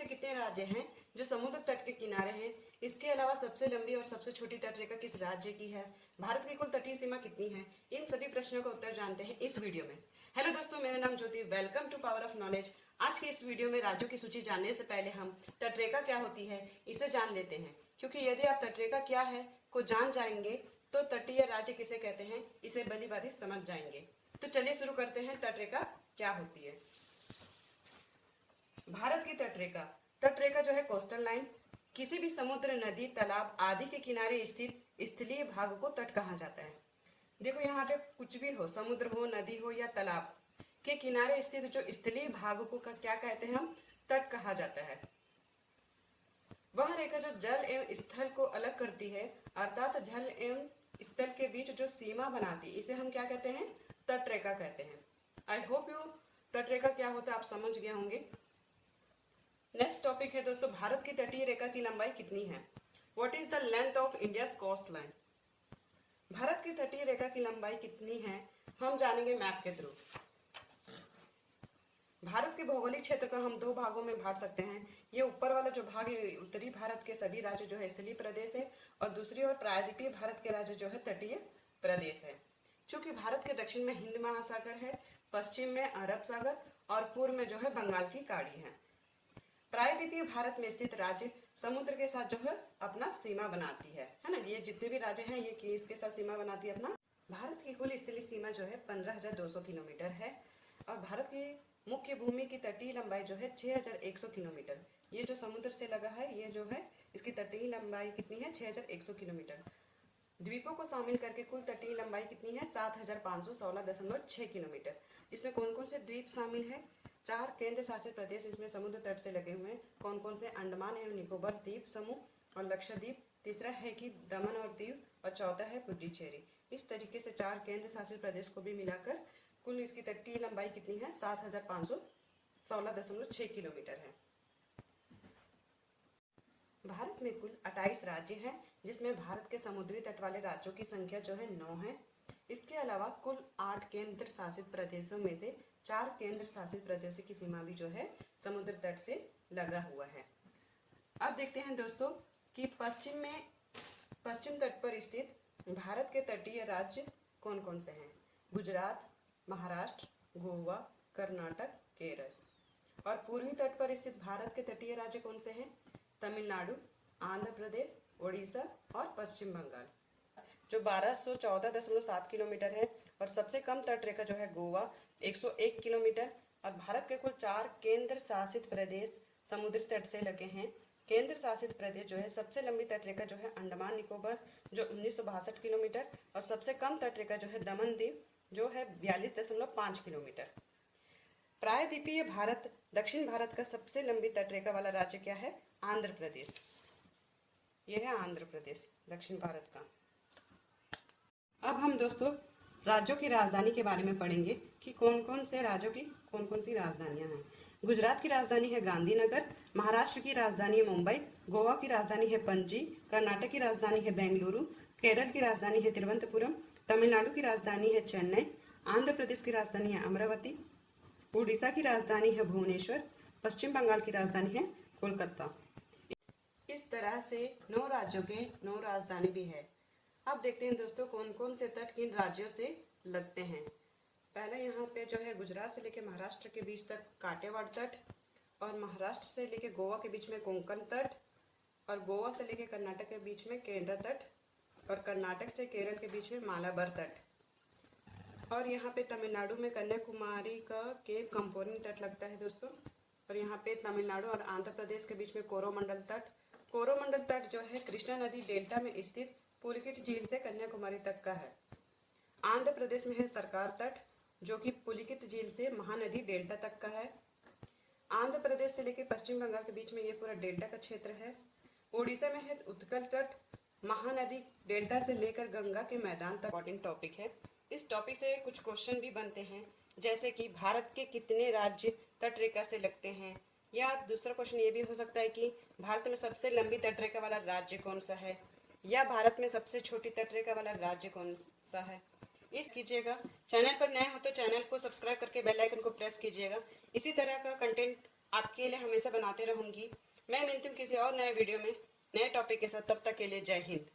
ऐसे कितने राज्य हैं जो समुद्र तट के किनारे हैं? इसके अलावा सबसे लंबी और सबसे छोटी तटरेखा किस राज्य की है? भारत की कुल तटीय सीमा कितनी है? इन सभी प्रश्नों का उत्तर जानते हैं इस वीडियो में। हेलो दोस्तों, मेरा नाम Jyoti. Welcome to power of knowledge. आज के इस वीडियो में राज्यों की सूची जानने से पहले हम तटरेखा क्या होती है इसे जान लेते हैं, क्योंकि यदि आप तटरेखा क्या है को जान जाएंगे तो तटीय राज्य किसे कहते हैं इसे भली भांति समझ जाएंगे। तो चलिए शुरू करते हैं। तटरेखा क्या होती है? भारत की तटरेखा, तटरेखा जो है कोस्टल लाइन, किसी भी समुद्र, नदी, तालाब आदि के किनारे स्थित स्थलीय भाग को तट कहा जाता है। देखो यहाँ पे कुछ भी हो, समुद्र हो, नदी हो या तालाब के किनारे स्थित जो स्थलीय भाग को क्या कहते हैं हम? तट कहा जाता है। वह रेखा जो जल एवं स्थल को अलग करती है, अर्थात जल एवं स्थल के बीच जो सीमा बनाती है, इसे हम क्या कहते हैं? तटरेखा कहते हैं। आई होप यू तटरेखा क्या होता है आप समझ गए होंगे। नेक्स्ट टॉपिक है दोस्तों, भारत की तटीय रेखा की लंबाई कितनी है? What is the length of India's coast line? Bharat की तटीय रेखा की लंबाई कितनी है हम जानेंगे मैप के थ्रू। भारत के भौगोलिक क्षेत्र को हम दो भागों में बांट सकते हैं। ये ऊपर वाला जो भाग है उत्तरी भारत के सभी राज्य जो है स्थलीय प्रदेश है, और दूसरी ओर प्रायद्वीपीय भारत के राज्य जो है तटीय प्रदेश है। चूंकि भारत के दक्षिण में हिंद महासागर है, पश्चिम में अरब सागर और पूर्व में जो है बंगाल की खाड़ी है। प्रायद्वीपीय भारत में स्थित राज्य समुद्र के साथ जो है अपना सीमा बनाती है ना। ये जितने भी राज्य हैं ये इसके साथ सीमा बनाती है अपना। भारत की कुल स्थलीय सीमा जो है 15,200 किलोमीटर है, और भारत की मुख्य भूमि की तटीय लंबाई जो है 6,100 किलोमीटर। ये जो समुद्र से लगा है ये जो है इसकी तटीय लंबाई कितनी है? 6,100 किलोमीटर। द्वीपों को शामिल करके कुल तटीय लंबाई कितनी है? 7,516.6 किलोमीटर। इसमें कौन कौन से द्वीप शामिल है? 4 केंद्र शासित प्रदेश इसमें समुद्र तट से लगे हुए हैं। कौन कौन से? अंडमान एवं निकोबार द्वीप समूह और लक्षद्वीप। तीसरा है कि दमन और दीव, और चौथा है पुडुचेरी। इस तरीके से 4 केंद्र शासित प्रदेश को भी मिलाकर कुल इसकी तटीय लंबाई कितनी है? 7,516.6 किलोमीटर है। भारत में कुल 28 राज्य हैं, जिसमें भारत के समुद्री तट वाले राज्यों की संख्या जो है 9 है। इसके अलावा कुल 8 केंद्र शासित प्रदेशों में से 4 केंद्र शासित प्रदेशों की सीमा भी जो है समुद्र तट से लगा हुआ है। अब देखते हैं दोस्तों कि पश्चिम तट पर स्थित भारत के तटीय राज्य कौन कौन से हैं? गुजरात, महाराष्ट्र, गोवा, कर्नाटक, केरल। और पूर्वी तट पर स्थित भारत के तटीय राज्य कौन से हैं? तमिलनाडु, आंध्र प्रदेश, ओडिशा और पश्चिम बंगाल, जो 1214.7 किलोमीटर है। और सबसे कम तटरेखा जो है गोवा 101 किलोमीटर। और भारत के कुल 4 केंद्र शासित प्रदेश समुद्री तट से लगे हैं। केंद्र शासित प्रदेश जो है सबसे लंबी तटरेखा जो है अंडमान निकोबार जो 1962 किलोमीटर, और सबसे कम तटरेखा जो है दमन दीव जो है 42.5 किलोमीटर। प्रायद्वीपीय भारत, दक्षिण भारत का सबसे लंबी तटरेखा वाला राज्य क्या है? आंध्र प्रदेश। यह है आंध्र प्रदेश, दक्षिण भारत का। अब हम दोस्तों राज्यों की राजधानी के बारे में पढ़ेंगे कि कौन कौन से राज्यों की कौन कौन सी राजधानियां हैं। गुजरात की राजधानी है गांधीनगर, महाराष्ट्र की राजधानी है मुंबई, गोवा की राजधानी है पणजी, कर्नाटक की राजधानी है बेंगलुरु, केरल की राजधानी है तिरुवनंतपुरम, तमिलनाडु की राजधानी है चेन्नई, आंध्र प्रदेश की राजधानी है अमरावती, उड़ीसा की राजधानी है भुवनेश्वर, पश्चिम बंगाल की राजधानी है कोलकाता। इस तरह से 9 राज्यों के 9 राजधानी भी है। अब देखते हैं दोस्तों कौन कौन से तट किन राज्यों से लगते हैं। पहले यहाँ पे जो है गुजरात से लेके महाराष्ट्र के बीच तक काटेवाड़ तट, और महाराष्ट्र से लेके गोवा के बीच में कोंकण तट, और गोवा से लेके कर्नाटक के बीच में केंद्र तट, और कर्नाटक से केरल के बीच में मालाबार तट। और यहाँ पे तमिलनाडु में कन्याकुमारी का केप कंपोनी तट लगता है दोस्तों। और यहाँ पे तमिलनाडु और आंध्र प्रदेश के बीच में कोरोमंडल तट। कोरोमंडल तट जो है कृष्णा नदी डेल्टा में स्थित पुलिकिट झील से कन्याकुमारी तक का है। आंध्र प्रदेश में है सरकार तट, जो कि पुलिकित झील से महानदी डेल्टा तक का है। आंध्र प्रदेश से लेकर पश्चिम बंगाल के बीच में ये पूरा डेल्टा का क्षेत्र है। ओडिशा में है उत्कल तट, महानदी डेल्टा से लेकर गंगा के मैदान तक। इंपॉर्टेंट टॉपिक है। इस टॉपिक से कुछ क्वेश्चन भी बनते हैं, जैसे कि भारत के कितने राज्य तटरेखा से लगते हैं, या दूसरा क्वेश्चन ये भी हो सकता है कि भारत में सबसे लंबी तटरेखा वाला राज्य कौन सा है, या भारत में सबसे छोटी तटरेखा वाला राज्य कौन सा है। इस कीजिएगा। चैनल पर नए हो तो चैनल को सब्सक्राइब करके बेल आइकन को प्रेस कीजिएगा। इसी तरह का कंटेंट आपके लिए हमेशा बनाते रहूंगी। मैं मिलती हूँ किसी और नए वीडियो में नए टॉपिक के साथ। तब तक के लिए जय हिंद।